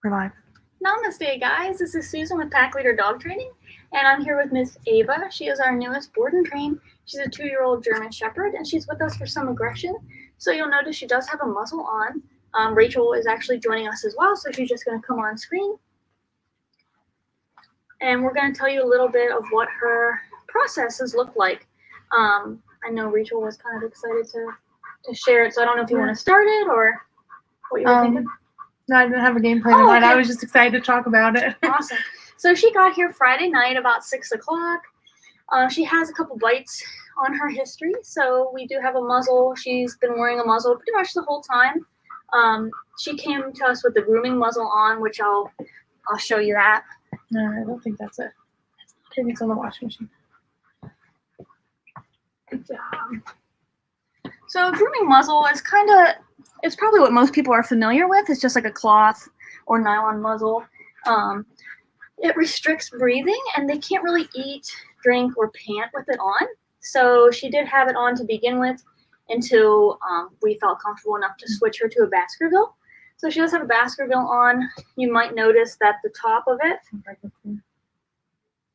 We're live. Namaste, guys. This is Susan with Pack Leader Dog Training, and I'm here with Miss Ava. She is our newest board and train. She's a 2-year-old German Shepherd, and she's with us for some aggression. So you'll notice she does have a muzzle on. Rachel is actually joining us as well, so she's just going to come on screen. And we're going to tell you a little bit of what her processes look like. I know Rachel was kind of excited to share it, so I don't know if you want to start it or what you were thinking. No, I didn't have a game plan in mind. I was just excited to talk about it. Awesome. So she got here Friday night about 6 o'clock. She has a couple bites on her history, so we do have a muzzle. She's been wearing a muzzle pretty much the whole time. She came to us with the grooming muzzle on, which I'll show you that. No, I don't think that's it. I think it's on the washing machine. Good job. So grooming muzzle is it's probably what most people are familiar with. It's just like a cloth or nylon muzzle. It restricts breathing, and they can't really eat, drink, or pant with it on. So she did have it on to begin with until we felt comfortable enough to switch her to a Baskerville. So she does have a Baskerville on. You might notice that the top of it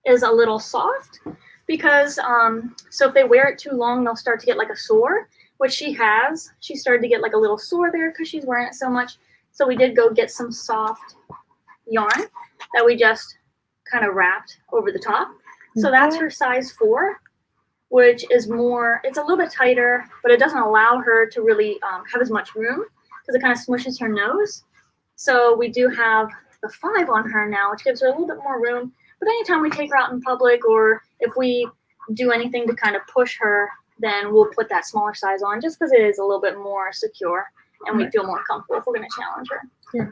is a little soft because so if they wear it too long, they'll start to get like a sore, which she has. She started to get like a little sore there because she's wearing it so much. So we did go get some soft yarn that we just kind of wrapped over the top. So that's her size 4, which is more, it's a little bit tighter, but it doesn't allow her to really have as much room because it kind of smushes her nose. So we do have the 5 on her now, which gives her a little bit more room. But anytime we take her out in public or if we do anything to kind of push her, then we'll put that smaller size on just because it is a little bit more secure and we feel more comfortable if we're going to challenge her. Yeah.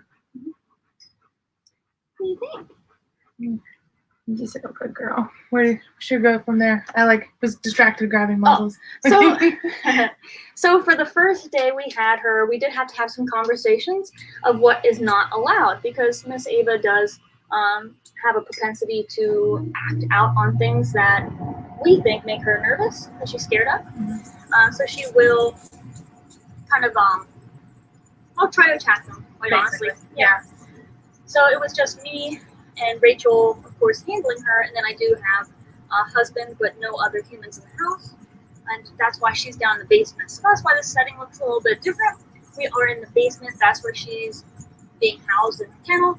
What do you think? I'm just like a good girl. Where should we go from there? I was distracted grabbing muzzles. So for the first day we had her, we did have to have some conversations of what is not allowed because Miss Ava does have a propensity to act out on things that we think make her nervous, that she's scared of. So she will kind of, I'll try to attack them, quite honestly. Yeah. So it was just me and Rachel, of course, handling her, and then I do have a husband, but no other humans in the house, and that's why she's down in the basement. So that's why the setting looks a little bit different. We are in the basement. That's where she's being housed in the kennel,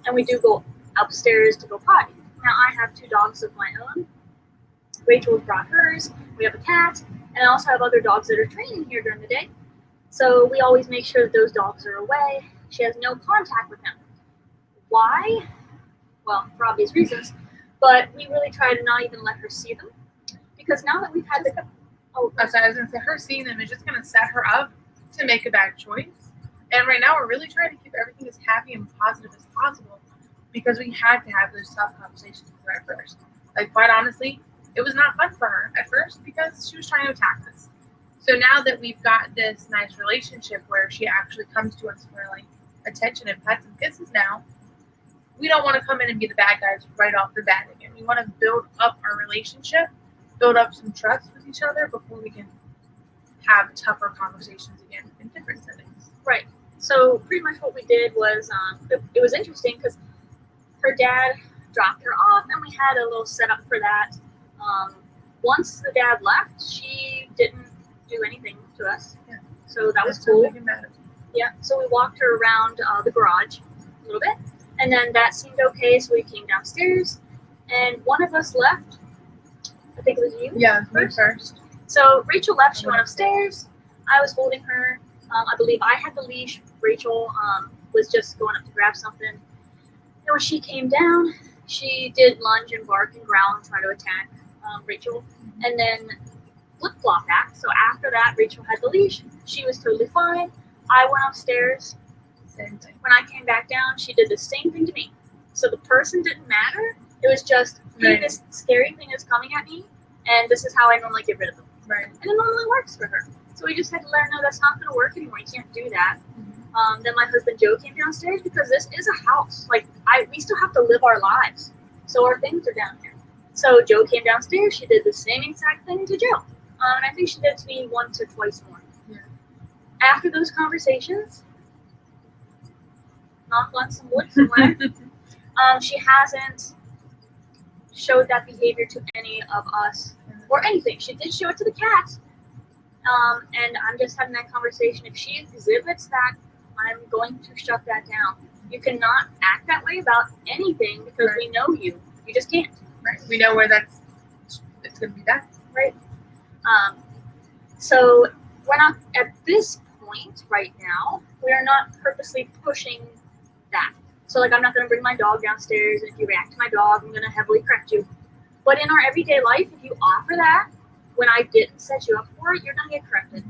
and we do go upstairs to go potty. Now, I have 2 dogs of my own. Rachel brought hers. We have a cat, and I also have other dogs that are training here during the day. So we always make sure that those dogs are away. She has no contact with them. Why? Well, for obvious reasons, but we really try to not even let her see them because now that we've had the I was going to say, her seeing them is just going to set her up to make a bad choice. And right now we're really trying to keep everything as happy and positive as possible because we had to have those tough conversations with her at first. Quite honestly, it was not fun for her at first because she was trying to attack us. So now that we've got this nice relationship where she actually comes to us for attention and pets and kisses now, we don't want to come in and be the bad guys right off the bat again. We want to build up our relationship, build up some trust with each other before we can have tougher conversations again in different settings. Right. So pretty much what we did was, it was interesting because her dad dropped her off and we had a little setup for that. Once the dad left, she didn't do anything to us. Yeah. So that was cool. Yeah. So we walked her around the garage a little bit. And then that seemed okay, so we came downstairs, and one of us left. I think it was you. Yeah, me first. So Rachel left. She went upstairs. I was holding her. I believe I had the leash. Rachel was just going up to grab something. And when she came down, she did lunge and bark and growl and try to attack Rachel, and then flip-flop back. So after that, Rachel had the leash. She was totally fine. I went upstairs. Same thing. When I came back down, she did the same thing to me. So the person didn't matter. It was just, hey, this scary thing is coming at me, and this is how I normally get rid of them. Right. And it normally works for her. So we just had to let her know that's not going to work anymore. You can't do that. Then my husband Joe came downstairs because this is a house. We still have to live our lives. So our things are down here. So Joe came downstairs. She did the same exact thing to Joe. And I think she did it to me once or twice more. Yeah. After those conversations, knock on some wood somewhere. She hasn't showed that behavior to any of us or anything. She did show it to the cats. And I'm just having that conversation. If she exhibits that, I'm going to shut that down. You cannot act that way about anything because we know you. You just can't. Right. We know where it's going to be that. Right. So we're not at this point right now. We are not purposely pushing that. So like I'm not going to bring my dog downstairs, and if you react to my dog, I'm going to heavily correct you. But in our everyday life, if you offer that when I didn't set you up for it, you're going to get corrected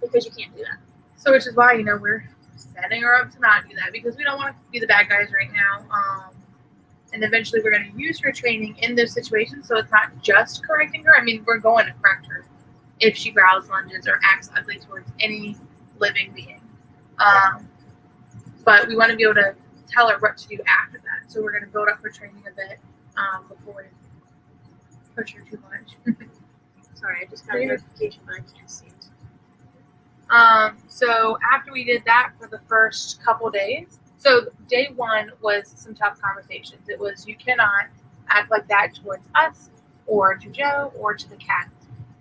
because you can't do that. So which is why we're setting her up to not do that because we don't want to be the bad guys right now. And eventually we're going to use her training in those situations, so it's not just correcting her. I mean, we're going to correct her if she growls, lunges, or acts ugly towards any living being. But we want to be able to tell her what to do after that. So we're going to build up her training a bit before we push her too much. Sorry, I just got a notification, but I can't see it. So after we did that for the first couple days, so day one was some tough conversations. It was, you cannot act like that towards us or to Joe or to the cat.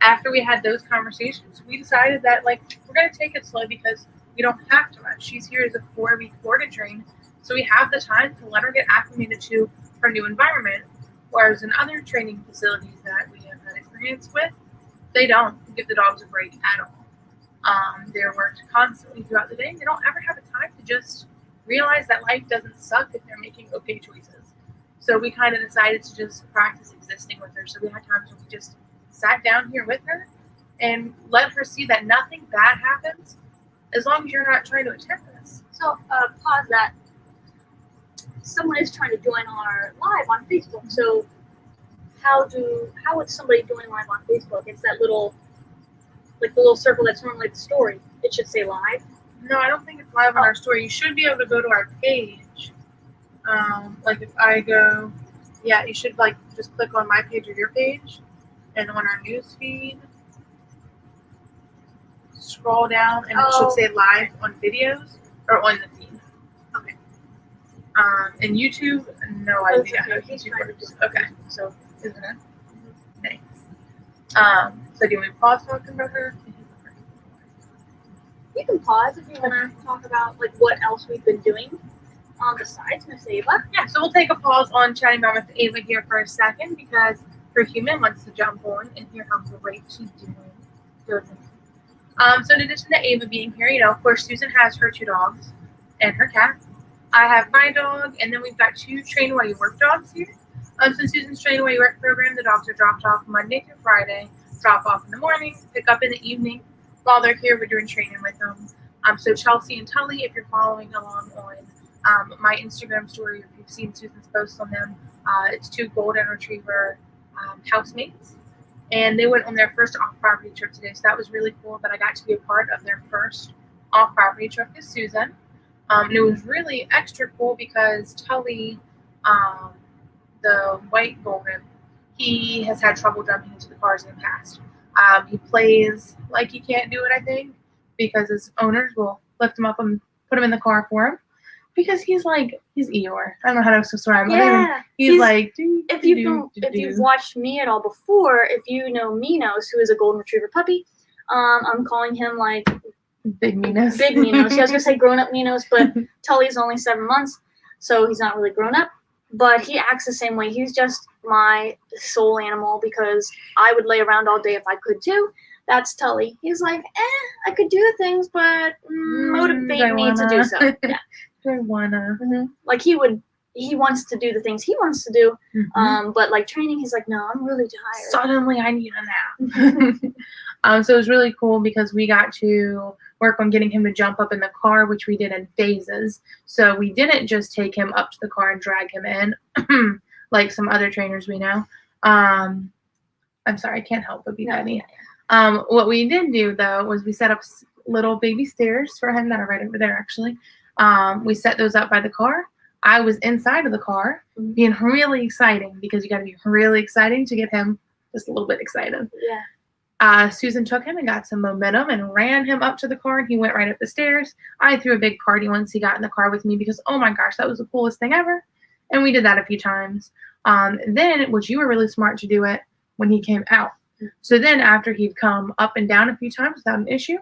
After we had those conversations, we decided that we're going to take it slow because we don't have to rush. She's here as a 4-week board and train, so we have the time to let her get acclimated to her new environment. Whereas in other training facilities that we have had experience with, they don't give the dogs a break at all. They're worked constantly throughout the day. They don't ever have a time to just realize that life doesn't suck if they're making okay choices. So we kind of decided to just practice existing with her. So we had times when we just sat down here with her and let her see that nothing bad happens as long as you're not trying to attempt this. So pause that. Someone is trying to join our live on Facebook. So how would somebody join live on Facebook? It's that little, the little circle that's normally the story. It should say live. No, I don't think it's live on our story. You should be able to go to our page. If I go, you should just click on my page or your page, and on our news feed, scroll down, and it should say live on videos or on the feed. Okay. And YouTube, no idea how YouTube works. Okay, so isn't it? Thanks. So do we pause talking about her? You can pause if you want to talk about what else we've been doing besides Miss Ava. Yeah, so we'll take a pause on chatting about Miss Ava here for a second because her human wants to jump on and hear how great she's doing. So in addition to Ava being here, of course, Susan has her 2 dogs and her cat. I have my dog, and then we've got 2 Train While You Work dogs here. So Susan's Train While You Work program, the dogs are dropped off Monday through Friday, drop off in the morning, pick up in the evening. While they're here, we're doing training with them. So Chelsea and Tully, if you're following along on my Instagram story, if you've seen Susan's posts on them, it's 2 golden retriever housemates. And they went on their first off-property trip today, so that was really cool that I got to be a part of their first off-property trip with Susan. And it was really extra cool because Tully, the white golden, he has had trouble jumping into the cars in the past. He plays like he can't do it, I think, because his owners will lift him up and put him in the car for him. Because he's Eeyore. I don't know how to describe him. Yeah. He's like, if you've watched me at all before, if you know Minos, who is a golden retriever puppy, I'm calling him Big Minos. Big Minos. Yeah, I was gonna say grown up Minos, but Tully's only 7 months, so he's not really grown up. But he acts the same way. He's just my soul animal because I would lay around all day if I could too. That's Tully. He's like, I could do things, but motivate me to do so. Yeah. I wanna. Mm-hmm. He wants to do the things he wants to do. Mm-hmm. But training, he's like, no, I'm really tired. Suddenly I need a nap. So it was really cool because we got to work on getting him to jump up in the car, which we did in phases. So we didn't just take him up to the car and drag him in like some other trainers we know. I'm sorry, I can't help but be funny. What we did do, though, was we set up little baby stairs for him that are right over there, actually. We set those up by the car. I was inside of the car, being really exciting because you got to be really exciting to get him just a little bit excited. Yeah. Susan took him and got some momentum and ran him up to the car, and he went right up the stairs. I threw a big party once he got in the car with me because, oh my gosh, that was the coolest thing ever. And we did that a few times. Then, which you were really smart to do it when he came out. So then after he'd come up and down a few times without an issue,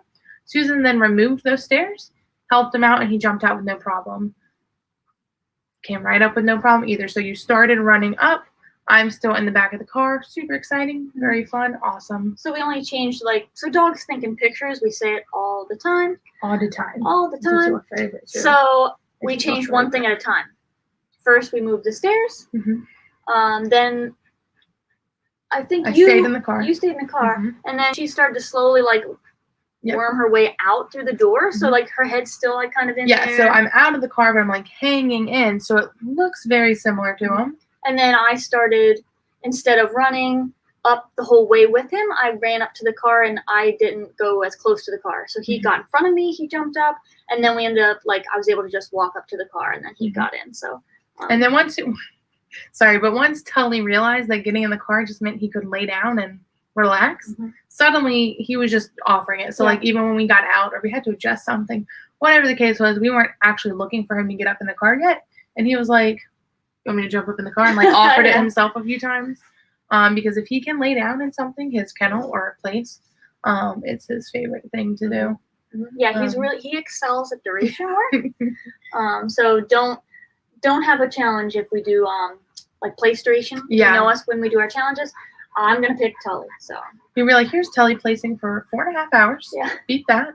Susan then removed those stairs, helped him out, and he jumped out with no problem. Came right up with no problem either. So you started running up. I'm still in the back of the car. Super exciting. Very fun. Awesome. So we only changed, like, so dogs think in pictures. We say it all the time. All the time. All the This is time. your favorite too. So we It's your changed one thing at a time. First, we moved the stairs. Mhm. Then I think I you stayed in the car. You stayed in the car, Mhm. and then she started to slowly like Yep. worm her way out through the door. So Mhm. like her head's still like kind of in Yeah, there. so I'm out of the car, but I'm like hanging in, so it looks very similar to him. And then I started, instead of running up the whole way with him, I ran up to the car and I didn't go as close to the car. So he Mhm. got in front of me, he jumped up, and then we ended up like I was able to just walk up to the car and then he Mhm. got in. So And then once Tully realized that getting in the car just meant he could lay down and relax, Mhm. suddenly he was just offering it. So Yeah. like even when we got out or we had to adjust something, whatever the case was, we weren't actually looking for him to get up in the car yet. And he was like, "You want me to jump up in the car?" And like offered it Yeah. himself a few times. Because if he can lay down in something, his kennel or a place, it's his favorite thing to do. yeah, he's Um, really he excels at duration work. So don't have a challenge if we do like place duration. Yeah. You know us when we do our challenges. I'm gonna pick Tully. So You'd be like, "Here's Tully placing for 4.5 hours. yeah. Beat that."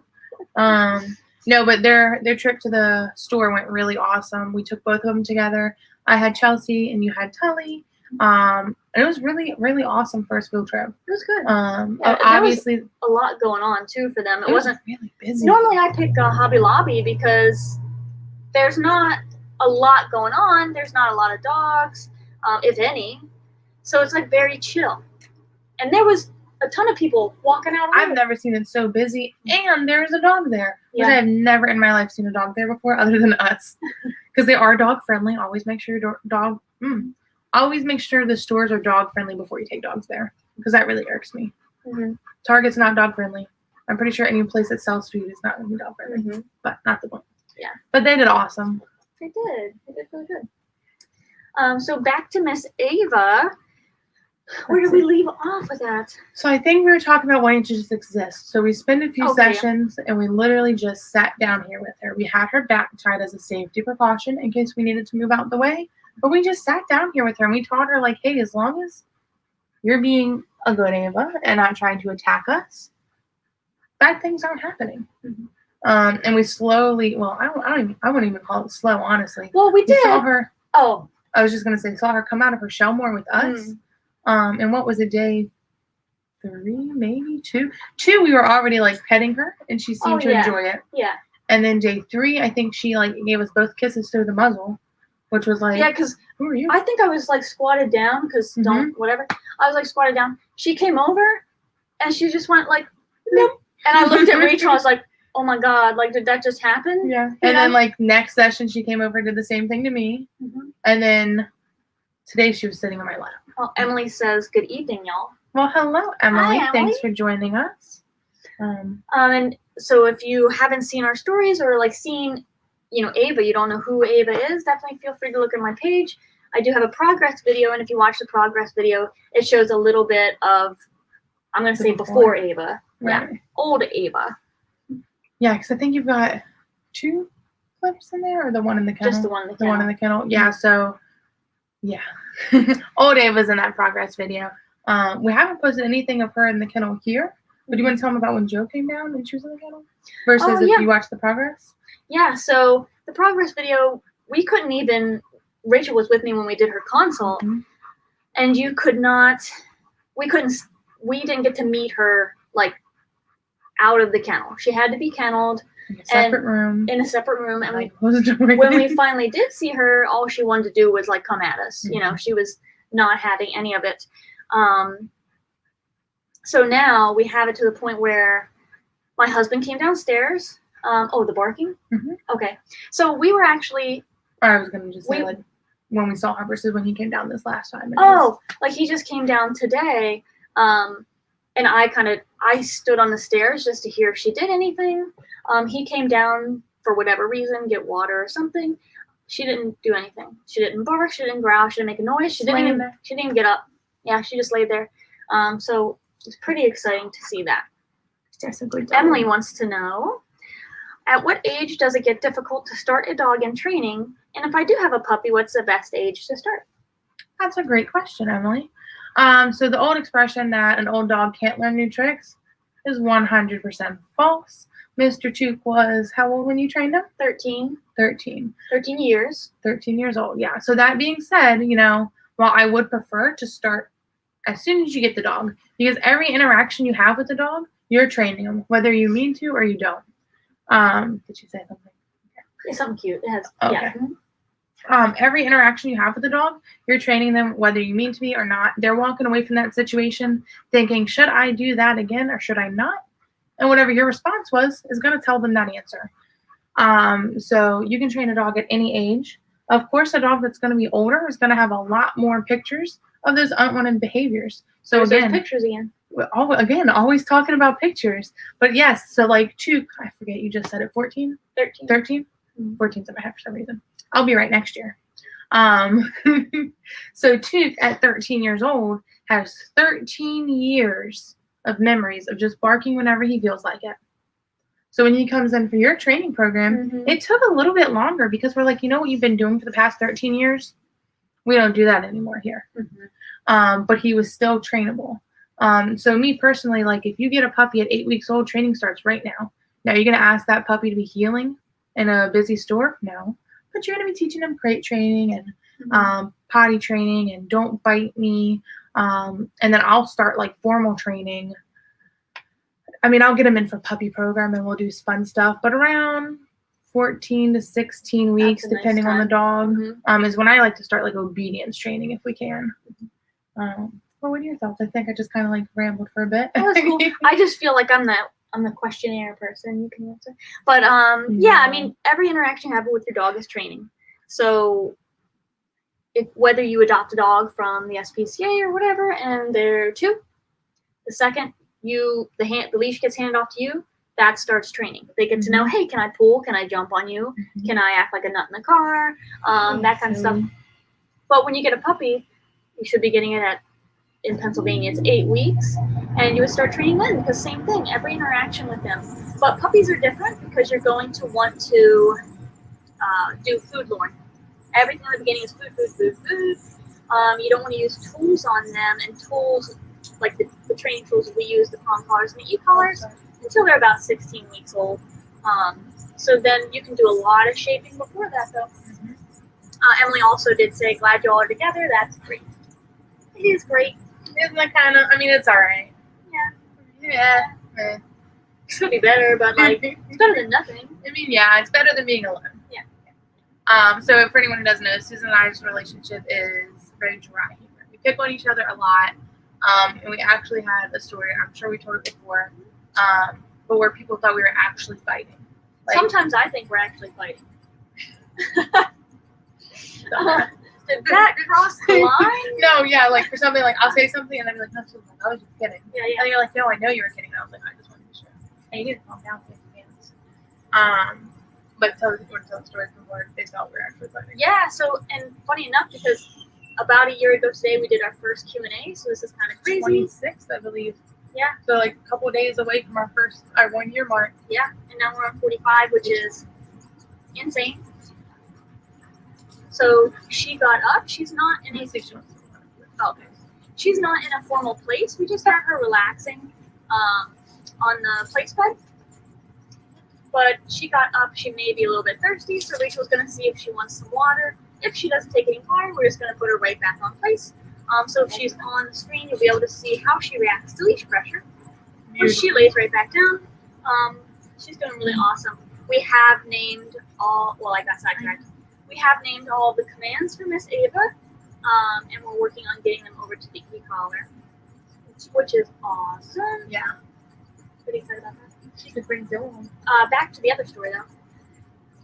No, but their trip to the store went really awesome. We took both of them together. I had Chelsea and you had Tully. And it was really, really awesome first field trip. It was good. Yeah, there was Obviously, a lot going on too for them. It it was wasn't really busy. normally I pick Hobby Lobby because there's not a lot going on. There's not a lot of dogs, if any. So it's like very chill. And there was a ton of people walking out. I've never seen it so busy, and there is a dog there, which Yeah. I have never in my life seen a dog there before, other than us, because they are dog friendly. Always make sure your always make sure the stores are dog friendly before you take dogs there, because that really irks me. Mm-hmm. Target's not dog friendly. I'm pretty sure any place that sells food is not going to be dog friendly, Mm-hmm. but not the one. Yeah. But they did awesome. They did. They did really good. So back to Miss Ava. Where did we leave off with that? So I think we were talking about wanting to just exist. So we spent a few Okay, yeah. sessions and we literally just sat down here with her. We had her back tied as a safety precaution in case we needed to move out the way. But we just sat down here with her and we taught her like, hey, as long as you're being a good Ava and not trying to attack us, bad things aren't happening. Mhm. And we slowly, well, I wouldn't even call it slow, honestly. Well, we We did. saw her, Oh. I was just going to say, saw her come out of her shell more with us. And what was it, day 3, maybe 2? 2, we were already like petting her and she seemed to yeah. enjoy it. Yeah. And then day 3, I think she like gave us both kisses through the muzzle, which was like, Yeah, because who are you? I think I was like squatted down because whatever. I was like squatted down. She came over and she just went like, nope. And I looked at Rachel. I was like, oh my God, like, did that just happen? Yeah. You And then know? like next session, she came over and did the same thing to me. Mhm. And then today she was sitting on my lap. Well, Emily says, good evening, y'all. Well, hello, Emily. Hi, Thanks Emily. for joining us. And so if you haven't seen our stories or like seen, Ava, you don't know who Ava is, definitely feel free to look at my page. I do have a progress video, and if you watch the progress video, it shows a little bit of, I'm going to say before Ava. Yeah, Right. old Ava. Yeah, because I think you've got 2 clips in there, or the one in the kennel? Just the one in the The one in kennel. the kennel. Yeah, so, yeah. Old Ava's in that progress video. We haven't posted anything of her in the kennel here. But do you want to tell them about when Joe came down and she was in the kennel? Versus Oh, if yeah. you watched the progress? Yeah, so the progress video, we couldn't even, Rachel was with me when we did her consult, Mhm. and we didn't get to meet her, like, out of the kennel. She had to be kenneled In a separate room. in a separate room, and Like, closed the door. when we finally did see her, all she wanted to do was, like, come at us. Mhm. She was not having any of it. So now we have it to the point where my husband came downstairs. The barking? Mhm. Okay. So we were actually, Or I was going to just say, We- like, when we saw her versus when he came down this last time. It was- like he just came down today. And and I stood on the stairs just to hear if she did anything. He came down for whatever reason, get water or something. She didn't do anything. She didn't bark. She didn't growl. She didn't make a noise. She didn't even get up. Yeah, she just laid there. So it's pretty exciting to see that. That's a good dog. Emily wants to know, at what age does it get difficult to start a dog in training? And if I do have a puppy, what's the best age to start? That's a great question, Emily. So the old expression that an old dog can't learn new tricks is 100% false. Mr. Chook was how old when you trained him? 13. 13. 13 years. 13 years old, yeah. So that being said, while I would prefer to start as soon as you get the dog, because every interaction you have with the dog, you're training them, whether you mean to or you don't. Did you say something? It's something cute. It has, Okay. yeah. Every interaction you have with the dog, you're training them whether you mean to be or not. They're walking away from that situation thinking, should I do that again or should I not? And whatever your response was is going to tell them that answer. So you can train a dog at any age. Of course, a dog that's going to be older is going to have a lot more pictures of those unwanted behaviors. So There's those again, pictures again. always talking about pictures. But yes, so like Chook, I forget, you just said it, 14? 13. 13? 14's in my head for some reason. I'll be right next year. So Chook at 13 years old has 13 years of memories of just barking whenever he feels like it. So when he comes in for your training program, it took a little bit longer because we're like, you know what you've been doing for the past 13 years? We don't do that anymore here. But he was still trainable. So me personally, like if you get a puppy at 8 weeks old, training starts right now. Now you're going to ask that puppy to be healing in a busy store? No. But you're going to be teaching them crate training and potty training and don't bite me. And then I'll start like formal training. I mean, I'll get them in for puppy program and we'll do fun stuff, but around 14 to 16 weeks, That's a nice depending on the dog, Mhm. is when I like to start like obedience training if we can. Well, what are your thoughts? I think I just kind of like rambled for a bit. That was cool. I just feel like I'm the questionnaire person. You can answer. But yeah, I mean, every interaction you have with your dog is training. So whether you adopt a dog from the SPCA or whatever, and they're 2, the second the leash gets handed off to you, that starts training. They get to know, hey, can I pull? Can I jump on you? Can I act like a nut in the car? That kind of stuff. But when you get a puppy, you should be getting it in Pennsylvania, it's 8 weeks, and you would start training then because same thing, every interaction with them. But puppies are different because you're going to want to do food lore. Everything in the beginning is food. You don't want to use tools on them, and tools like the training tools we use, the palm collars and the e-collars, until they're about 16 weeks old. So then you can do a lot of shaping before that, though. Emily also did say, glad you all are together. That's great. It is great. Isn't that kind of, I mean, it's all right. Yeah. Could be better, but like, it's better than nothing. I mean, yeah, it's better than being alone. Yeah. So for anyone who doesn't know, Susan and I's relationship is very dry humor. We pick on each other a lot. And we actually had a story, I'm sure we told it before, but where people thought we were actually fighting. Like, sometimes I think we're actually fighting. Did that cross the line? No, yeah, like for something like I'll say something and then be like, no, Susan, I was just kidding. Yeah. And you're like, no, I know you were kidding. And I was like, I just wanted to be sure. And you need to calm down, please, hands. But tell the story before they thought we were actually fighting. Yeah. So, and funny enough, because about a year ago today we did our first Q&A, so this is kind of crazy. 26th, I believe. Yeah. So like a couple of days away from our 1 year mark. Yeah, and now we're on 45, which is insane. So she got up. She's not in a She's not in a formal place. We just have her relaxing on the place bed. But she got up. She may be a little bit thirsty, so Rachel's going to see if she wants some water. If she doesn't take any water, we're just going to put her right back on place. So if she's on the screen, you'll be able to see how she reacts to leash pressure. When she lays right back down, she's doing really awesome. We have named all, well, I got sidetracked. We have named all the commands for Miss Ava, and we're working on getting them over to the e-collar, which is awesome. Yeah. Pretty excited about that. She could bring Dylan. Back to the other story, though.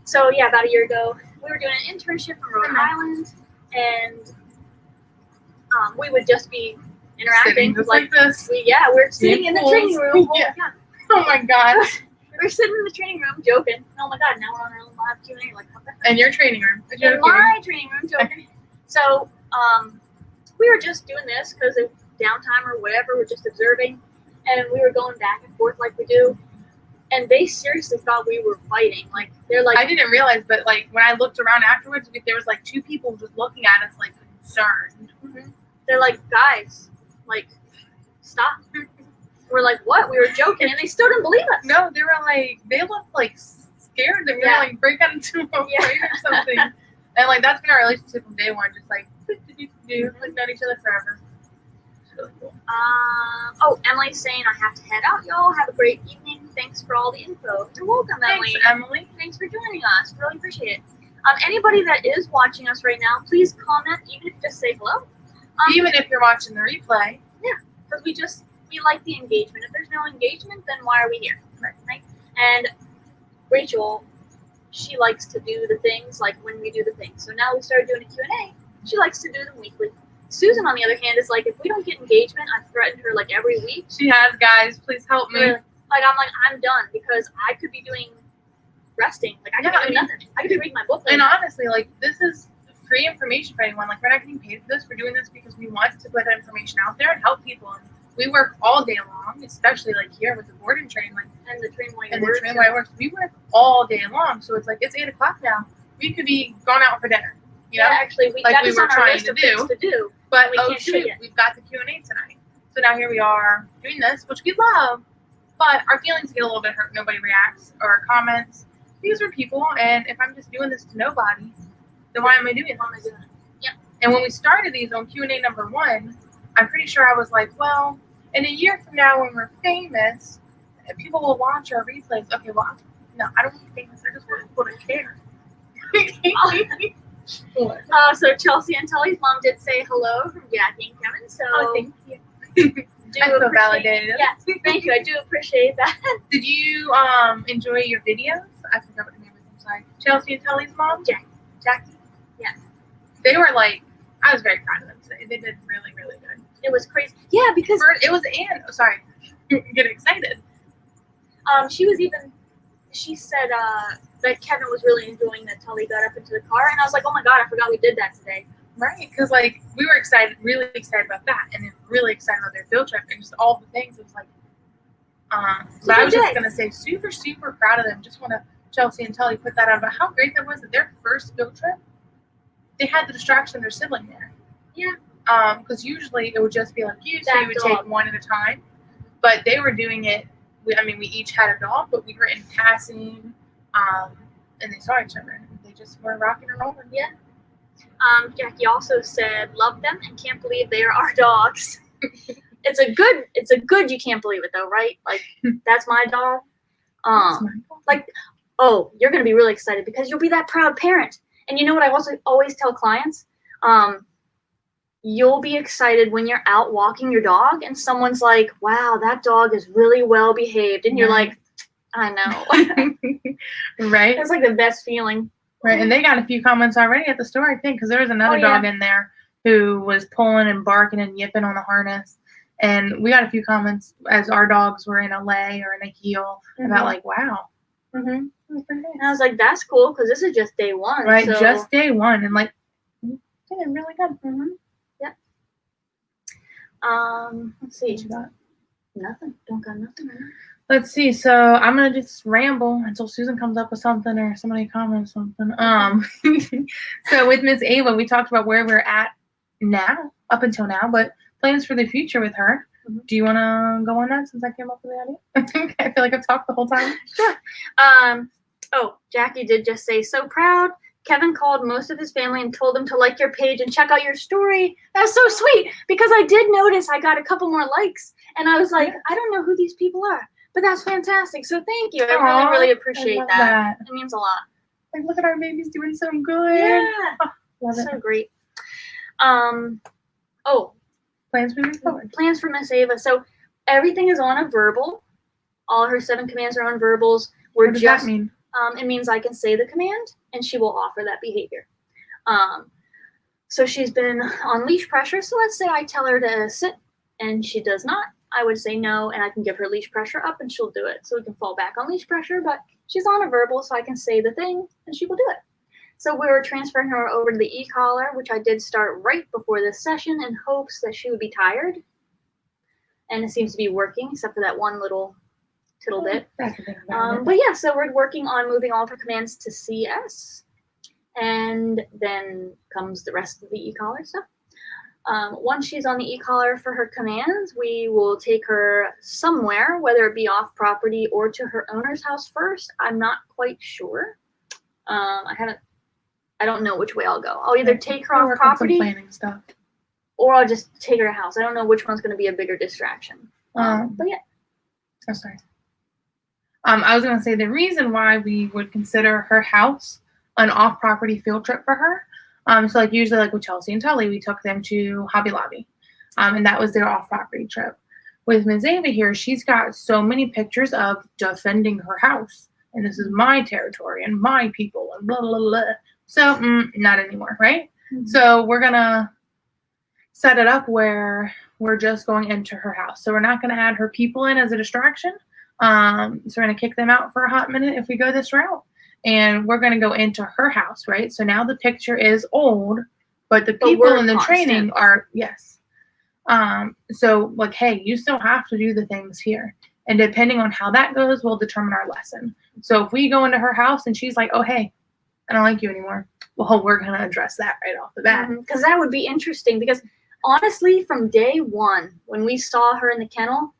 So, yeah, about a year ago, we were doing an internship in Rhode Island, and we would just be interacting. Sitting just like this. We're sitting in the training room. Yeah. Oh my gosh. We're sitting in the training room joking. Oh my god, now we're on our own live Q&A. Like, In your training room. in my training room joking. So, we were just doing this because of downtime or whatever. We're just observing, and we were going back and forth like we do. And they seriously thought we were fighting. Like, they're like, I didn't realize, but like when I looked around afterwards, there was like 2 people just looking at us like concerned. they're like, guys, like, stop. We're like, what? We were joking, and they still didn't believe us. No, they were like, they looked like scared that we were Yeah. like break out into a fight or something. And like that's been our relationship from day one, just like like known each other forever. It's really cool. Oh, Emily's saying I have to head out, y'all. Have a great evening. Thanks for all the info. You're welcome, Emily. Thanks, Emily. Thanks for joining us. Really appreciate it. Anybody that is watching us right now, please comment, even if you just say hello. Even if you're watching the replay. Because we like the engagement. If there's no engagement, then why are we here? Right? And Rachel, she likes to do the things like when we do the things. So now we started doing a Q&A. She likes to do them weekly. Susan, on the other hand, is like, if we don't get engagement, I've threatened her like every week. She has, guys. Please help me. Like, I'm done because I could be doing resting. Like, I could be doing nothing. I could be reading my book. And honestly, like, this is free information for anyone. Like, we're not getting paid for this. We're doing this because we want to put that information out there and help people. And we work all day long, especially like here with the board and train, like, and the train while it works. We work all day long, so it's like it's 8 o'clock now. We could be going out for dinner. You know? Yeah, actually, like we were trying to do. But we can't do it yet. We've got the Q&A tonight. So now here we are doing this, which we love. But our feelings get a little bit hurt. Nobody reacts or comments. These are people, and if I'm just doing this to nobody, then why am I doing this? Yeah. And when we started these on Q&A number 1, I'm pretty sure I was like, well, in a year from now when we're famous, people will watch our replays. Okay, well, no, I don't want to be famous. I just want people to care. So Chelsea and Tully's mom did say hello from Jackie and Kevin. So thank you. I feel validated. Yes, thank you. I do appreciate that. Did you enjoy your videos? I forgot what the name was. I'm sorry. Chelsea and Tully's mom? Jackie? Yes. They were like, I was very proud of them today. They did really, really good. It was crazy. Yeah, because it was sorry, get excited. She said that Kevin was really enjoying that Tully got up into the car, and I was like, oh my god, I forgot we did that today. Right, because like we were excited, really excited about that, and then really excited about their field trip and just all the things. It was like, but I was just gonna say, super, super proud of them. Just want to Chelsea and Tully put that out about how great that was that their first field trip, they had the distraction of their sibling there. Yeah. Because usually it would just be like you, so you would dog. take one at a time. But they were doing it. We each had a dog, but we were in passing, and they saw each other. They just were rocking and rolling. Yeah. Jackie also said, love them and can't believe they are our dogs. It's a good you can't believe it though, right? Like, that's my dog. Like, oh, you're gonna be really excited because you'll be that proud parent. And you know what I also always tell clients? You'll be excited when you're out walking your dog and someone's like, wow, that dog is really well behaved. And you're like, I know. Right? It's like the best feeling. Right, and they got a few comments already at the store, I think, because there was another dog in there who was pulling and barking and yipping on the harness. And we got a few comments as our dogs were in a lay or in a heel about like, wow. Mm-hmm. And I was like, that's cool because this is just day one. Right, so. just day one. And like, yeah, really good. Mm-hmm. Yeah. Let's see. What you got? Nothing. Don't got nothing. Let's see. So I'm gonna just ramble until Susan comes up with something or somebody comments something. So with Miss Ava, we talked about where we're at now, up until now, but plans for the future with her. Mm-hmm. Do you want to go on that since I came up with the idea? I feel like I've talked the whole time. Sure. Oh, Jackie did just say, so proud. Kevin called most of his family and told them to like your page and check out your story. That's so sweet because I did notice I got a couple more likes and I was like, I don't know who these people are, but that's fantastic. So thank you. I really, really appreciate that. It means a lot. Like, look at our babies doing so good. Yeah. Oh, love it. So great. Plans moving forward. Plans for Miss Ava. So everything is on a verbal. All her 7 commands are on verbals. What does that mean? It means I can say the command and she will offer that behavior. So she's been on leash pressure. So let's say I tell her to sit and she does not, I would say no, and I can give her leash pressure up and she'll do it. So we can fall back on leash pressure, but she's on a verbal, so I can say the thing and she will do it. So we were transferring her over to the e-collar, which I did start right before this session in hopes that she would be tired. And it seems to be working, except for that one little tittle bit. But yeah, so we're working on moving all of her commands to CS. And then comes the rest of the e-collar stuff. Once she's on the e-collar for her commands, we will take her somewhere, whether it be off property or to her owner's house first. I'm not quite sure. I don't know which way I'll go. I'll either take her off property planning stuff, or I'll just take her to house. I don't know which one's going to be a bigger distraction. But yeah. Oh, sorry. I was going to say the reason why we would consider her house an off-property field trip for her. So like usually like with Chelsea and Tully, we took them to Hobby Lobby, and that was their off-property trip. With Ms. Ava here, she's got so many pictures of defending her house, and this is my territory and my people and blah blah blah. So not anymore, right? Mm-hmm. So we're gonna set it up where we're just going into her house. So we're not gonna add her people in as a distraction. So we're gonna kick them out for a hot minute if we go this route. And we're going to go into her house, right? So now the picture is old, but the people in the training are, yes. So like, hey, you still have to do the things here. And depending on how that goes, will determine our lesson. So if we go into her house and she's like, oh, hey, I don't like you anymore. Well, we're going to address that right off the bat. Because that would be interesting. Because honestly, from day one, when we saw her in the kennel,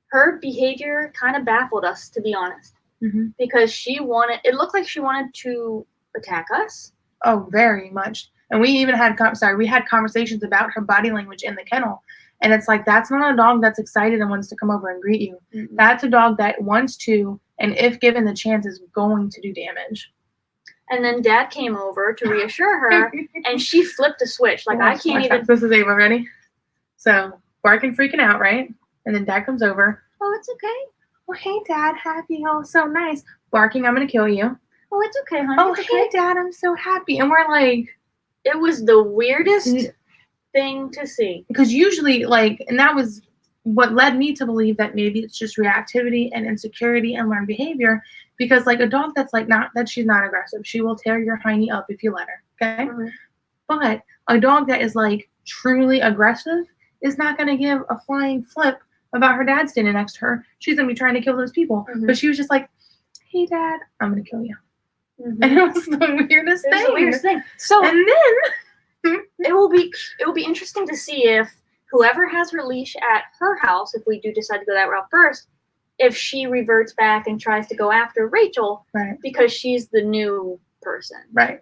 her behavior kind of baffled us, to be honest. Mm-hmm. Because it looked like she wanted to attack us. Oh, very much. And we even had conversations about her body language in the kennel. And it's like, that's not a dog that's excited and wants to come over and greet you. Mm-hmm. That's a dog that wants to, and if given the chance, is going to do damage. And then Dad came over to reassure her, and she flipped a switch. Like, I can't even. This is Ava, ready? So, barking, freaking out, right? And then Dad comes over. Oh, it's okay. Oh, hey, Dad, happy, oh, so nice. Barking, I'm going to kill you. Oh, it's okay, honey. Oh, hey, Dad, I'm so happy. And we're like. It was the weirdest thing to see. Because usually, like, and that was what led me to believe that maybe it's just reactivity and insecurity and learned behavior. Because, like, a dog that's, like, she's not aggressive. She will tear your hiney up if you let her, okay? Mm-hmm. But a dog that is, like, truly aggressive is not going to give a flying flip about her dad standing next to her. She's going to be trying to kill those people. Mm-hmm. But she was just like, hey, Dad, I'm going to kill you. Mm-hmm. And it was the weirdest thing. The weirdest thing. So, and then it will be interesting to see if whoever has her leash at her house, if we do decide to go that route first, if she reverts back and tries to go after Rachel, right? Because she's the new person, right?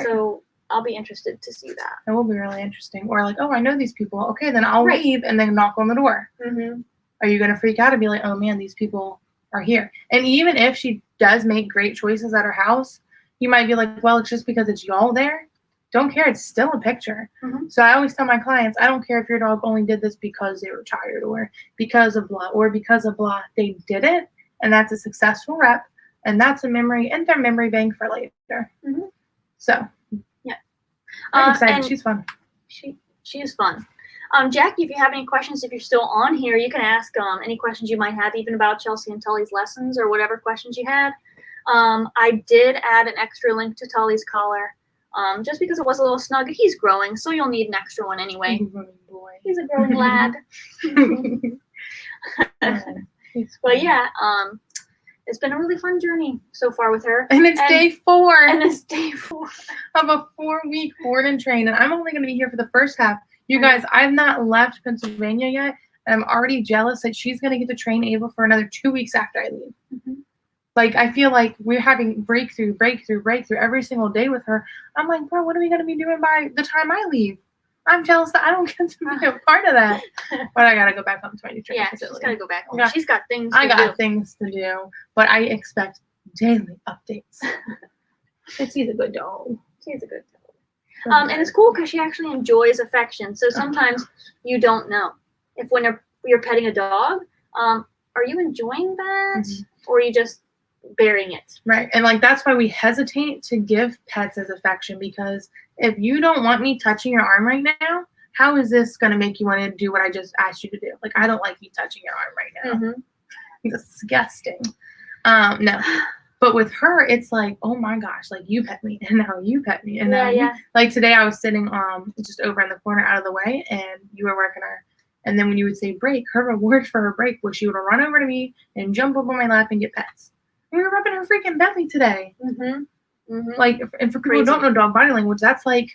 So I'll be interested to see that. It will be really interesting. Or like, oh, I know these people. Okay, then I'll leave and then knock on the door. Mm-hmm. Are you going to freak out and be like, oh man, these people are here? And even if she does make great choices at her house, you might be like, well, it's just because it's y'all there. Don't care. It's still a picture. Mm-hmm. So I always tell my clients, I don't care if your dog only did this because they were tired or because of blah or because of blah. They did it, and that's a successful rep, and that's a memory in their memory bank for later. Mm-hmm. So yeah, I'm excited. She's fun. She is fun. Jackie, if you have any questions, if you're still on here, you can ask any questions you might have, even about Chelsea and Tully's lessons or whatever questions you had. I did add an extra link to Tully's collar, just because it was a little snug. He's growing, so you'll need an extra one anyway. He's a growing lad. But yeah, it's been a really fun journey so far with her. And it's day 4. And it's day 4 of a 4-week board and train. And I'm only going to be here for the first half. You guys, I've not left Pennsylvania yet, and I'm already jealous that she's going to get to train Ava for another 2 weeks after I leave. Mm-hmm. Like, I feel like we're having breakthrough every single day with her. I'm like, bro, what are we going to be doing by the time I leave? I'm jealous that I don't get to be a part of that. But I got to go back home to my new training facility. She's got to go back home. She's got things to do. I got things to do, but I expect daily updates. She's a good dog. She's a good dog. And it's cool because she actually enjoys affection. So sometimes you don't know if when you're petting a dog, are you enjoying that, or are you just burying it? Right. And like that's why we hesitate to give pets as affection, because if you don't want me touching your arm right now, how is this going to make you want to do what I just asked you to do? Like, I don't like you touching your arm right now. Mm-hmm. Disgusting. No. But with her, it's like, oh my gosh, like you pet me, and now you pet me, and now you. Like today, I was sitting just over in the corner out of the way, and you were working her. And then when you would say break, her reward for her break was she would run over to me and jump up on my lap and get pets. We were rubbing her freaking belly today. Mm-hmm. Mm-hmm. Like, and for people who don't know dog body language, that's like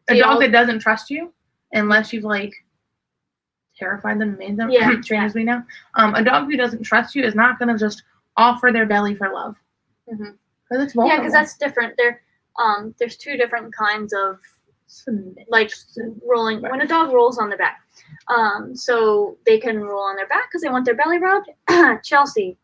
a dog that doesn't trust you unless you've like terrified them, made them trained as we know. A dog who doesn't trust you is not going to just offer their belly for love. Mm-hmm. Because it's vulnerable. Yeah, because that's different. There's two different kinds of like rolling. When a dog rolls on their back, so they can roll on their back because they want their belly rubbed, Chelsea,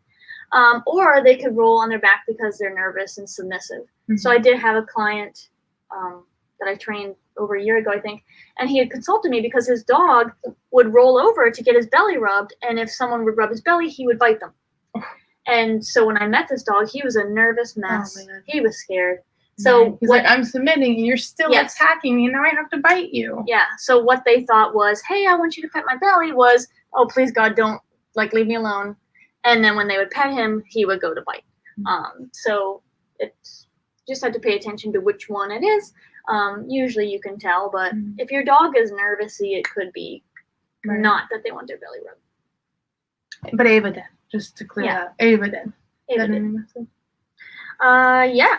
or they could roll on their back because they're nervous and submissive. Mm-hmm. So I did have a client that I trained over a year ago, I think, and he had consulted me because his dog would roll over to get his belly rubbed, and if someone would rub his belly, he would bite them. And so when I met this dog, he was a nervous mess. Oh, he was scared. So he's like, I'm submitting, and you're still attacking me, and now I have to bite you. Yeah. So what they thought was, hey, I want you to pet my belly, was, oh, please, God, don't, like, leave me alone. And then when they would pet him, he would go to bite. So it's just have to pay attention to which one it is. Usually you can tell, but if your dog is nervousy, it could be not that they want their belly rubbed. But Ava did. Just to clear that. Ava did. Ava did. Yeah.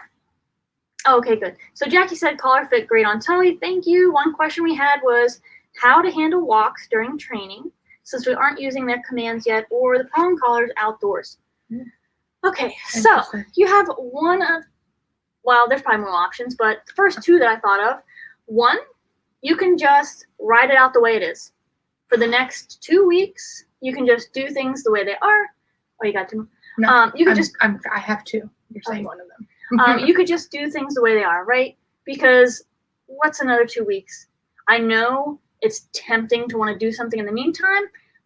Okay, good. So Jackie said collar fit great on Tully. Thank you. One question we had was how to handle walks during training since we aren't using their commands yet, or the prong collars outdoors. Okay, so you have one of, well, there's probably more options, but the first two that I thought of, one, you can just ride it out the way it is. For the next 2 weeks, you can just do things the way they are. Oh, you got two? No, you could I have two. You're saying one of them. You could just do things the way they are, right? Because what's another 2 weeks? I know it's tempting to want to do something in the meantime,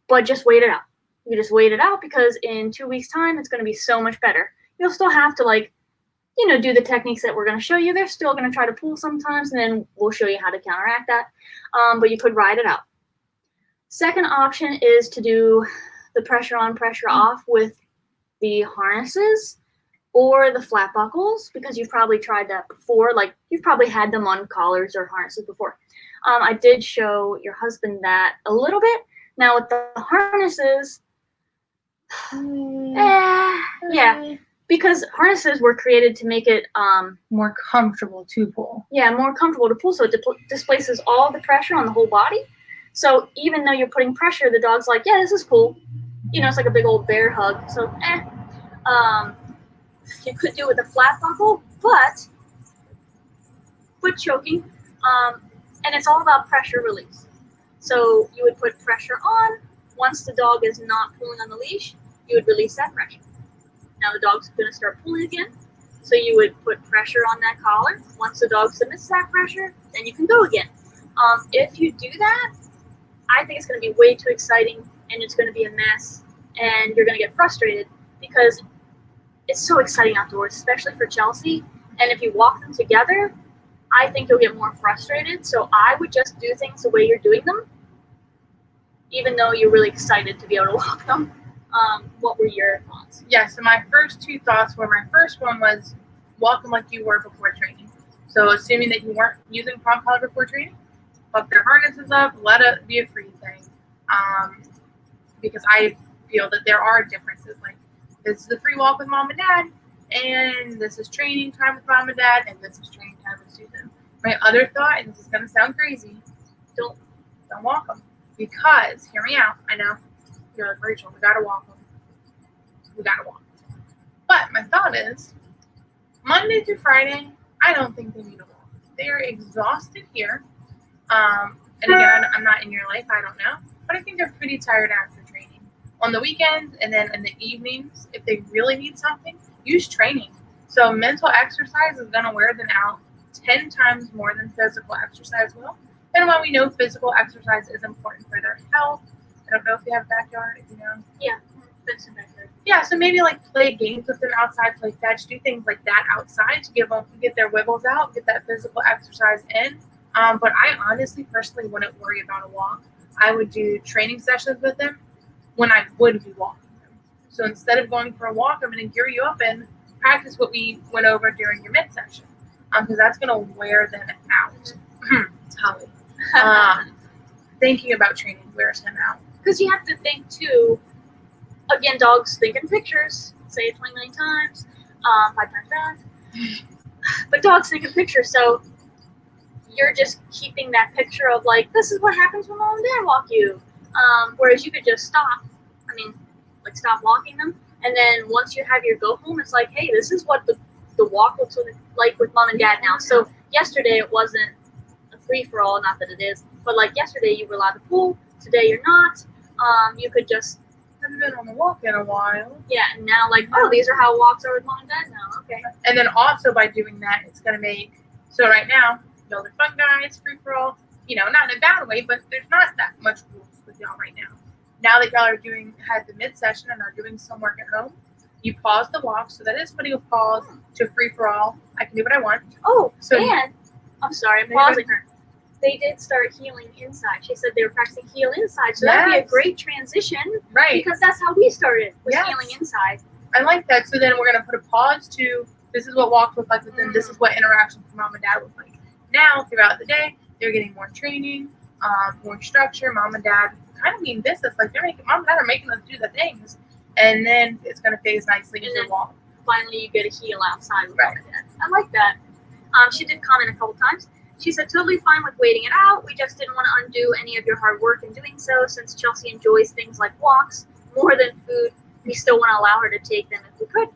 but just wait it out. You just wait it out because in 2 weeks' time, it's going to be so much better. You'll still have to, like, you know, do the techniques that we're going to show you. They're still going to try to pull sometimes, and then we'll show you how to counteract that. But you could ride it out. Second option is to do the pressure on, pressure off with the harnesses or the flat buckles, because you've probably tried that before. Like, you've probably had them on collars or harnesses before. I did show your husband that a little bit. Now with the harnesses, yeah, because harnesses were created to make it more comfortable to pull. Yeah, more comfortable to pull, so it displaces all the pressure on the whole body. So even though you're putting pressure, the dog's like, yeah, this is cool. You know, it's like a big old bear hug. So, you could do it with a flat buckle, but quit choking. And it's all about pressure release. So you would put pressure on. Once the dog is not pulling on the leash, you would release that pressure. Now the dog's going to start pulling again. So you would put pressure on that collar. Once the dog submits that pressure, then you can go again. If you do that, I think it's going to be way too exciting, and it's going to be a mess, and you're going to get frustrated because it's so exciting outdoors, especially for Chelsea. And if you walk them together, I think you'll get more frustrated. So I would just do things the way you're doing them, even though you're really excited to be able to walk them. What were your thoughts? Yeah, so my first two thoughts were, my first one was walk them like you were before training. So assuming that you weren't using prong collar before training, hook their harnesses up, let it be a free thing. Because I feel that there are differences. Like, this is the free walk with mom and dad, and this is training time with mom and dad, and this is training time with Susan. My other thought, and this is going to sound crazy, don't walk them. Because, hear me out, I know, you're like, Rachel, we got to walk them. We got to walk them. But my thought is, Monday through Friday, I don't think they need a walk. They're exhausted here. And again, I'm not in your life, I don't know. But I think they're pretty tired after training. On the weekends and then in the evenings, if they really need something, use training. So mental exercise is going to wear them out 10 times more than physical exercise will. And while we know physical exercise is important for their health, I don't know if they have a backyard, if you know. Yeah, fence in backyard. Yeah, so maybe like play games with them outside, play fetch, do things like that outside to get their wiggles out, get that physical exercise in. But I honestly, personally, wouldn't worry about a walk. I would do training sessions with them when I would be walking them. So instead of going for a walk, I'm going to gear you up and practice what we went over during your midsection, because that's going to wear them out. Holly. Thinking about training wears him out. Because you have to think too. Again, dogs think in pictures. Say it 20 million times, 5 times fast. But dogs think in pictures, so you're just keeping that picture of like, this is what happens when mom and dad walk you. Whereas you could just stop. I mean, like stop walking them, and then once you have your go home, it's like, hey, this is what the walk looks like with mom and dad now. So yesterday it wasn't a free for all, not that it is, but like yesterday you were allowed to pool. Today you're not. You could just Haven't been on a walk in a while. yeah. And now like, oh, these are how walks are with mom and dad now. Okay. And then also by doing that, it's going to make, so right now, y'all are fun guys, free for all, not in a bad way, but there's not that much rules with y'all right now. Now that y'all are had the mid-session and are doing some work at home, you pause the walk, so that is putting a pause to free for all. I can do what I want. Oh, So- and I'm sorry, I'm pausing her. They did start healing inside. She said they were practicing heal inside, so that'd be a Yes. great transition Right. because that's how we started, was Yes. healing inside. I like that. So then we're going to put a pause to, this is what walks look like, but then this is what interactions with mom and dad look like. Now, throughout the day, they're getting more training, more structure. Mom and dad kind of mean business. Like, mom and dad are making us do the things. And then it's going to phase nicely into And then- walk. Finally, you get a heal outside with Right. mom and dad. I like that. She did comment a couple times. She said, totally fine with waiting it out. We just didn't want to undo any of your hard work in doing so. Since Chelsea enjoys things like walks more than food, we still want to allow her to take them if we could.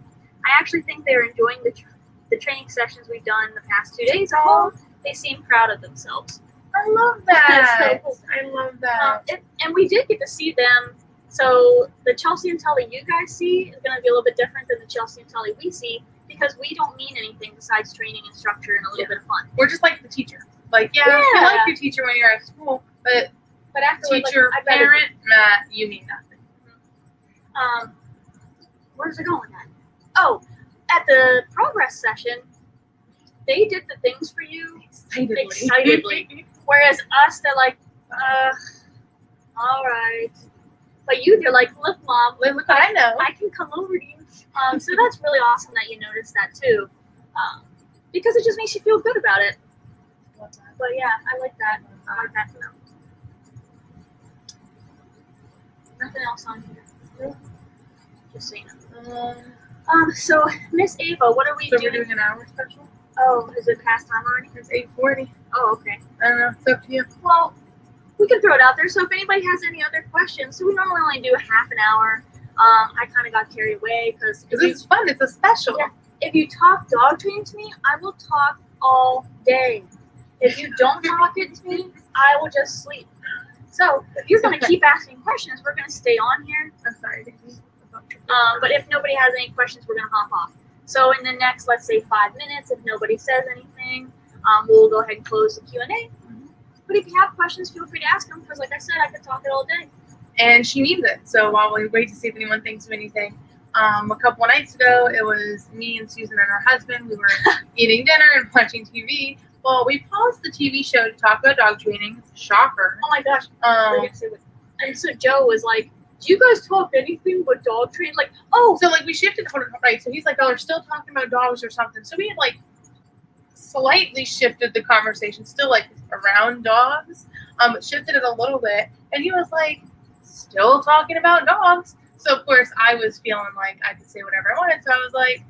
I actually think they're enjoying the training sessions we've done the past 2 days at home. They seem proud of themselves. I love that. So- I love that. And we did get to see them. So the Chelsea and Tully you guys see is going to be a little bit different than the Chelsea and Tully we see because we don't mean anything besides training and structure and a little bit of fun. We're just like the teacher. Like, yeah, you Yeah. like your teacher when you're at school, but But afterwards, teacher, like, I'd rather- parent, nah, you mean nothing. Where's it going at? Oh, at the progress session, they did the things for you, Excitedly. whereas us, they're like, all right. But you, they're like, look, mom, Look what I know. I can come over to you. So that's really awesome that you noticed that too, because it just makes you feel good about it. But yeah, I like that. I like that to know. Nothing else on here. Just so you know. So Miss Ava, what are we So we're doing? doing an hour special? Oh, is it past time already? It's 8:40. Oh, okay. I don't know. It's up to you. Well, we can throw it out there. So if anybody has any other questions, so we normally only do half an hour. I kind of got carried away because Because it's fun. It's a special. Yeah. if you talk dog training to me, I will talk all day. If you don't talk it to me, I will just sleep. So if you're going to keep asking questions, we're going to stay on here. I'm sorry. But if nobody has any questions, we're going to hop off. So in the next, let's say 5 minutes, if nobody says anything, we'll go ahead and close the Q&A. But if you have questions, feel free to ask them because, like I said, I could talk it all day. And she needs it. So while we wait to see if anyone thinks of anything, a couple of nights ago, it was me and Susan and her husband. We were eating dinner and watching TV. Well, we paused the TV show to talk about dog training. Shocker. Oh my gosh. And so Joe was like, do you guys talk anything but dog training? Like, oh, So like we shifted, right? So he's like, "Oh, they're still talking about dogs or something." So we had like slightly shifted the conversation, still like around dogs, but shifted it a little bit. And he was like, "Still talking about dogs." So of course I was feeling like I could say whatever I wanted. So I was like,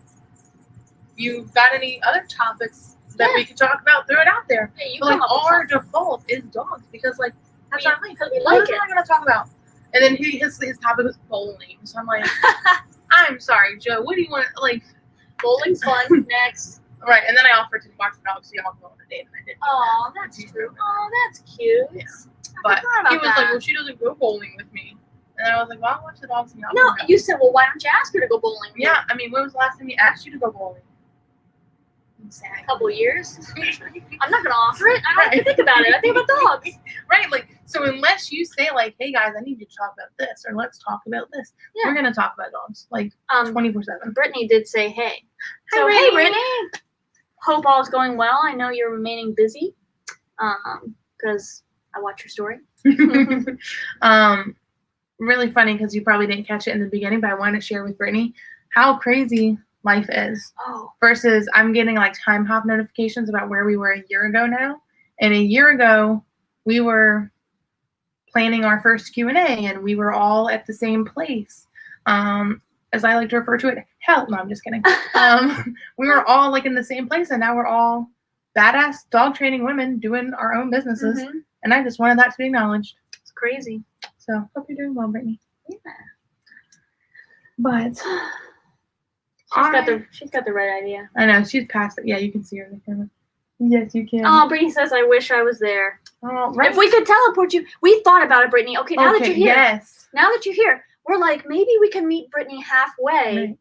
"You got any other topics that we could talk about? Throw it out there." hey, you But like come up with our something. default is dogs because like that's We- our life. because we What like am it. I gonna talk about? And then his topic was bowling. So I'm like, I'm sorry, Joe. What do you want? Like, Bowling's fun. Next. right? And then I offered to watch the dogs, so y'all go on a date, and I did. Oh, that's true. Oh, that's cute. Yeah. I But forgot about he was that. like, "Well, she doesn't go bowling with me," and I was like, "Well, I'll watch the dogs and y'all." No, can go." you said, well, why don't you ask her to go bowling? with you? Yeah, I mean, when was the last time he asked you to go bowling? A couple years. I'm not gonna offer it. I don't have to think about it. I think about dogs. Right, like so. Unless you say like, "Hey guys, I need you to talk about this," or "Let's talk about this," Yeah. we're gonna talk about dogs like 24/7. Brittany did say, hey. Hi, So, Brittany. hey, Brittany. Hope all's going well. I know you're remaining busy. because I watch your story. Really funny because you probably didn't catch it in the beginning, but I wanted to share with Brittany how crazy life is. Oh. Versus I'm getting like time hop notifications about where we were a year ago now. And a year ago, we were planning our first Q&A and we were all at the same place. As I like to refer to it, hell, no, I'm just kidding. We were all like in the same place, and now we're all badass dog training women doing our own businesses. Mm-hmm. And I just wanted that to be acknowledged. It's crazy. So hope you're doing well, Brittany. Yeah. But she's got the right idea. I know she's past it. Yeah, you can see her in the camera. Yes, you can. Oh, Brittany says, "I wish I was there. Oh, right. If we could teleport you." We thought about it, Brittany. Okay, now that you're here. Yes. Now that you're here, we're like, maybe we can meet Brittany halfway, Right.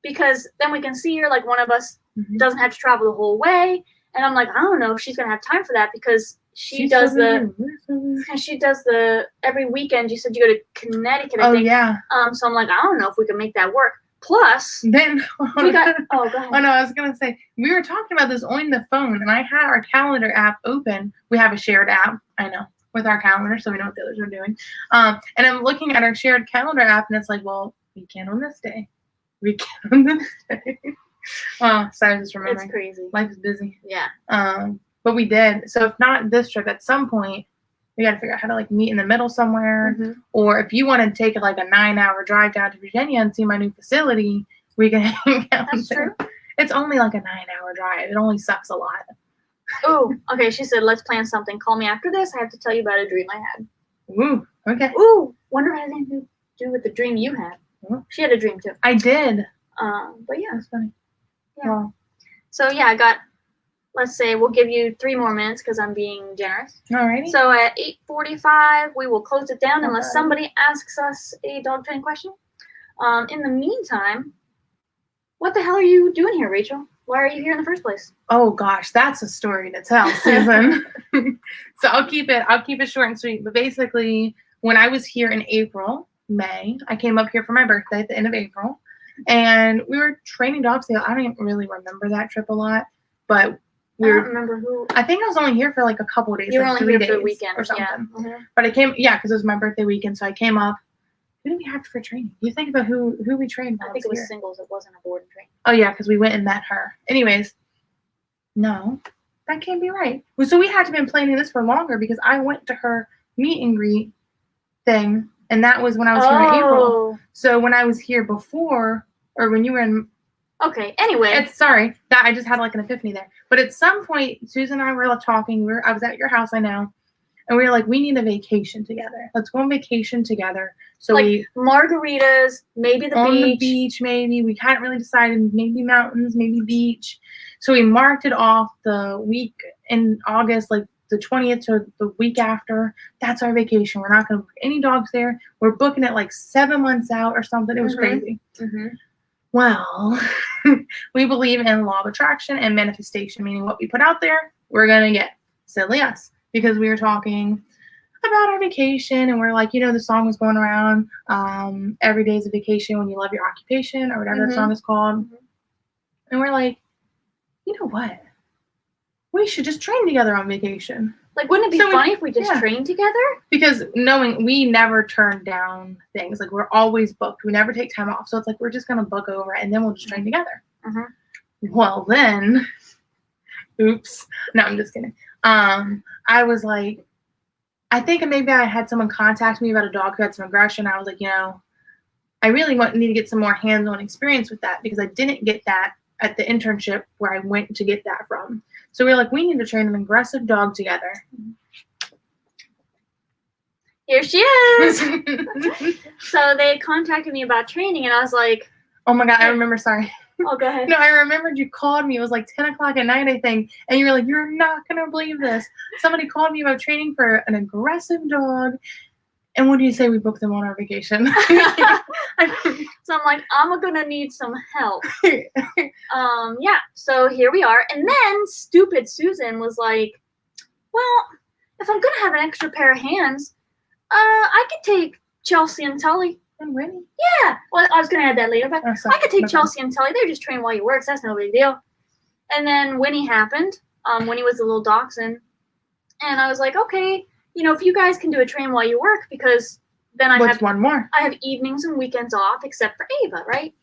because then we can see her. Like, one of us doesn't have to travel the whole way. And I'm like, I don't know if she's gonna have time for that, because she does the every weekend. You said you go to Connecticut, I think. Yeah. So I'm like, I don't know if we can make that work. Plus, Then we got. Oh, go ahead. Oh no, I was gonna say we were talking about this on the phone, and I had our calendar app open. We have a shared app, I know, with our calendar, so we know what the others are doing. And I'm looking at our shared calendar app, and it's like, well, we can on this day, we can on this day. Oh, so I was just remembering. It's crazy. Life is busy. Yeah. But we did. So if not this trip, at some point, we got to figure out how to like meet in the middle somewhere. Mm-hmm. Or if you want to take like a 9-hour drive down to Virginia and see my new facility, we can hang out. That's there. true. It's only like a 9-hour drive. It only sucks a lot. Oh, okay. She said, let's plan something. Call me after this. I have to tell you about a dream I had. Ooh, okay. Ooh, wonder what it had anything to do with the dream you had. Mm-hmm. She had a dream too. I did. But yeah. That's funny. Yeah. Wow. So yeah, I got, let's say we'll give you 3 more minutes because I'm being generous. Alrighty. So at 8:45, we will close it down unless Okay. somebody asks us a dog training question. In the meantime, what the hell are you doing here, Rachel? Why are you here in the first place? Oh gosh, that's a story to tell, Susan. So I'll keep it short and sweet. But basically, when I was here in May, I came up here for my birthday at the end of April, and we were training dogs there. I don't even really remember that trip a lot, but I don't remember who. I think I was only here for like a couple of days. You were like only 3 here for the days weekend or something. Yeah. Mm-hmm. But I came, because it was my birthday weekend, so I came up. Who did we have for training? You think about who we trained while I think it was here. singles. It wasn't a board and train. Oh yeah, because we went and met her. Anyways, no, that can't be right. Well, so we had to been planning this for longer because I went to her meet and greet thing, and that was when I was here in April. So when I was here before, or when you were in. Okay. Anyway. Sorry that I just had like an epiphany there. But at some point, Susan and I were talking. I was at your house, I know, and we were like, we need a vacation together. Let's go on vacation together. So like margaritas, maybe the on beach. the beach, maybe. We hadn't really decided. Maybe mountains, maybe beach. So we marked it off the week in August, like the 20th to the week after. That's our vacation. We're not going to book any dogs there. We're booking it like 7 months out or something. It was crazy. Mm-hmm. Well, we believe in law of attraction and manifestation, meaning what we put out there, we're going to get. Silly us. Because we were talking about our vacation, and we're like, the song was going around, every day's a vacation when you love your occupation, or whatever the song is called. Mm-hmm. And we're like, you know what? We should just train together on vacation. Like, wouldn't it be funny if we just trained together? Because knowing we never turn down things. Like, we're always booked. We never take time off. So it's like, we're just going to book over, and then we'll just train together. Mm-hmm. Well, then, oops. No, I'm just kidding. I was like, I think maybe I had someone contact me about a dog who had some aggression. I was like, I really need to get some more hands-on experience with that, because I didn't get that at the internship where I went to get that from. So we were like, we need to train an aggressive dog together. Here she is. So they contacted me about training, and I was like, oh my God, I remember, sorry. Oh, go ahead. No, I remembered you called me. It was like 10 o'clock at night, I think. And you were like, you're not going to believe this. Somebody called me about training for an aggressive dog. And what do you say we booked them on our vacation? So I'm like, I'm going to need some help. Yeah, so here we are. And then stupid Susan was like, well, if I'm going to have an extra pair of hands, I could take Chelsea and Tully. And Winnie? Yeah. Well, I was going to add that later, but I could take Chelsea and Tully. They're just trained while you work, so that's no big deal. And then Winnie happened. Winnie was a little dachshund. And I was like, okay, if you guys can do a train while you work, because then I What's have one more? I have evenings and weekends off, except for Ava, right?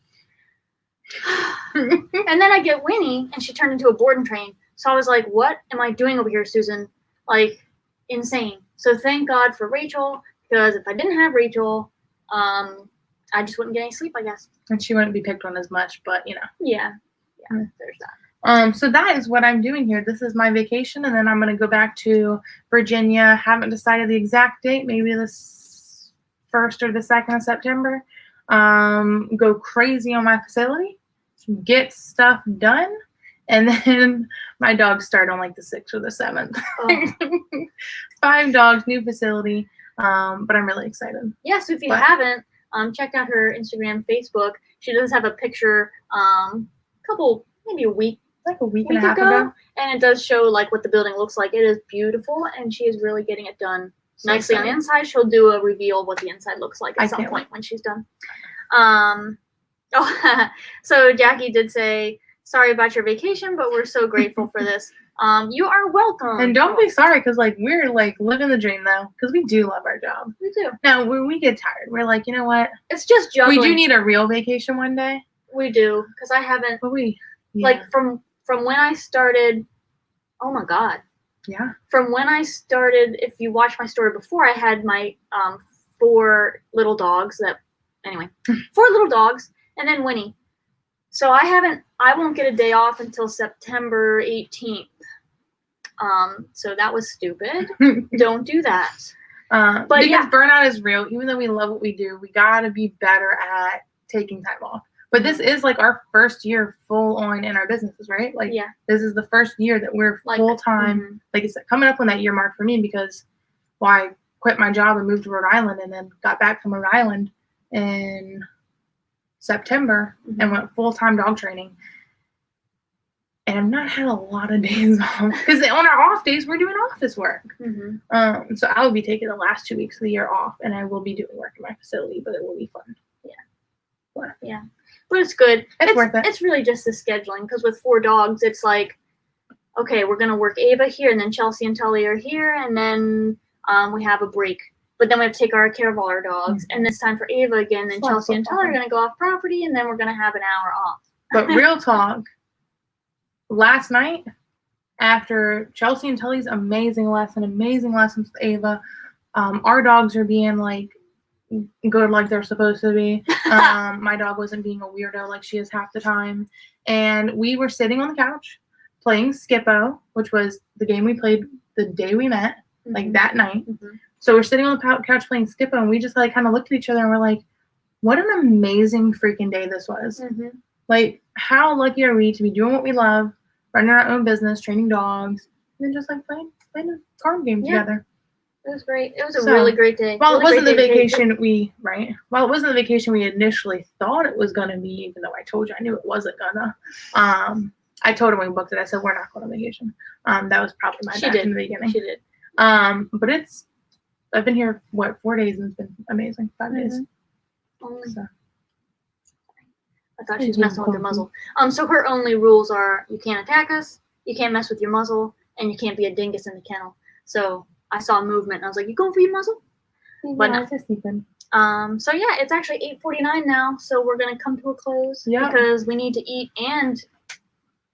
And then I get Winnie, and she turned into a board and train. So I was like, what am I doing over here, Susan? Like, insane. So thank God for Rachel, because if I didn't have Rachel, I just wouldn't get any sleep, I guess. And she wouldn't be picked on as much, but Yeah, there's that. So that is what I'm doing here. This is my vacation, and then I'm going to go back to Virginia. Haven't decided the exact date. Maybe the 1st or the 2nd of September. Go crazy on my facility, get stuff done, and then my dogs start on like the 6th or the 7th. Oh. 5 dogs, new facility. But I'm really excited. Yeah, so if you haven't checked out her Instagram, Facebook, she does have a picture maybe a week Like a week and a half ago. and it does show like what the building looks like. It is beautiful, and she is really getting it done nicely on the inside. She'll do a reveal of what the inside looks like at some point when she's done. So Jackie did say, sorry about your vacation, but we're so grateful for this. You are welcome. And don't be sorry, because like we're like living the dream though, because we do love our job. We do. Now when we get tired, we're like, you know what? It's just juggling. We do need a real vacation one day. We do, because I haven't. But like from when I started. Oh my God. Yeah. From when I started, if you watched my story before, I had my 4 little dogs 4 little dogs, and then Winnie. So I won't get a day off until September 18th. So that was stupid. Don't do that. But because burnout is real, even though we love what we do, we gotta be better at taking time off. But this is like our first year full on in our businesses, right? Like, this is the first year that we're full time. Mm-hmm. Like it's coming up on that year mark for me, because I quit my job and moved to Rhode Island, and then got back from Rhode Island in September and went full time dog training. And I've not had a lot of days off, because on our off days we're doing office work. Mm-hmm. So I will be taking the last 2 weeks of the year off, and I will be doing work in my facility, but it will be fun. But it's good. It's worth it. It's really just the scheduling, because with 4 dogs, it's like, okay, we're gonna work Ava here, and then Chelsea and Tully are here, and then we have a break. But then we have to take care of all our dogs, and it's time for Ava again. Then Chelsea and Tully are gonna go off property, and then we're gonna have an hour off. But real talk, last night, after Chelsea and Tully's amazing lessons with Ava, our dogs are being like good like they're supposed to be. My dog wasn't being a weirdo like she is half the time. And we were sitting on the couch playing Skippo, which was the game we played the day we met, like that night. So we're sitting on the couch playing Skippo, and we just like kind of looked at each other and we're like, what an amazing freaking day this was. Like, how lucky are we to be doing what we love, running our own business, training dogs, and then just like playing a card game together. It was great. It was a really great day. While it wasn't the vacation while it wasn't the vacation we initially thought it was gonna be, even though I told you I knew it wasn't gonna. I told her when we booked it, I said we're not going on vacation. That was probably my bad in the beginning. She did. But I've been here 4 days, and it's been amazing. 5 days. So. I thought she was messing with her muzzle. So her only rules are you can't attack us, you can't mess with your muzzle, and you can't be a dingus in the kennel. So I saw movement, and I was like, you going for your muzzle? But no. So yeah, it's actually 8:49 now, so we're gonna come to a close because we need to eat and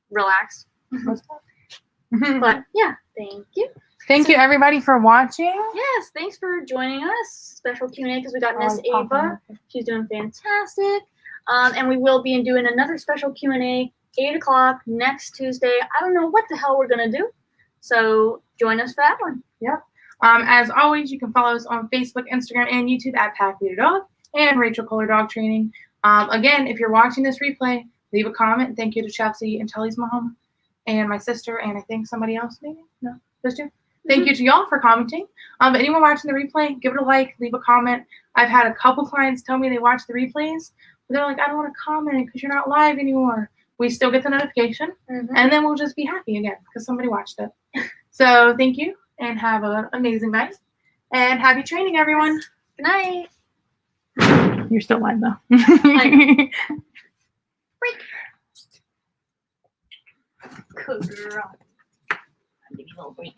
relax. But yeah, thank you. Thank you everybody for watching. Yes, thanks for joining us. Special Q&A because we got Miss Ava. She's doing fantastic. And we will be doing another special Q&A 8 o'clock next Tuesday. I don't know what the hell we're gonna do, so join us for that one. Yep. As always, you can follow us on Facebook, Instagram, and YouTube at Pack Leader Dog and Rachel Kohler Dog Training. Again, if you're watching this replay, leave a comment. Thank you to Chelsea and Tully's mom and my sister, and I think somebody else maybe. No, those two. Thank you to y'all for commenting. Anyone watching the replay, give it a like, leave a comment. I've had a couple clients tell me they watch the replays, but they're like, I don't want to comment because you're not live anymore. We still get the notification, and then we'll just be happy again because somebody watched it. So thank you, and have an amazing night. And happy training, everyone. Good night. You're still live, though. Break. Good girl. Big little break.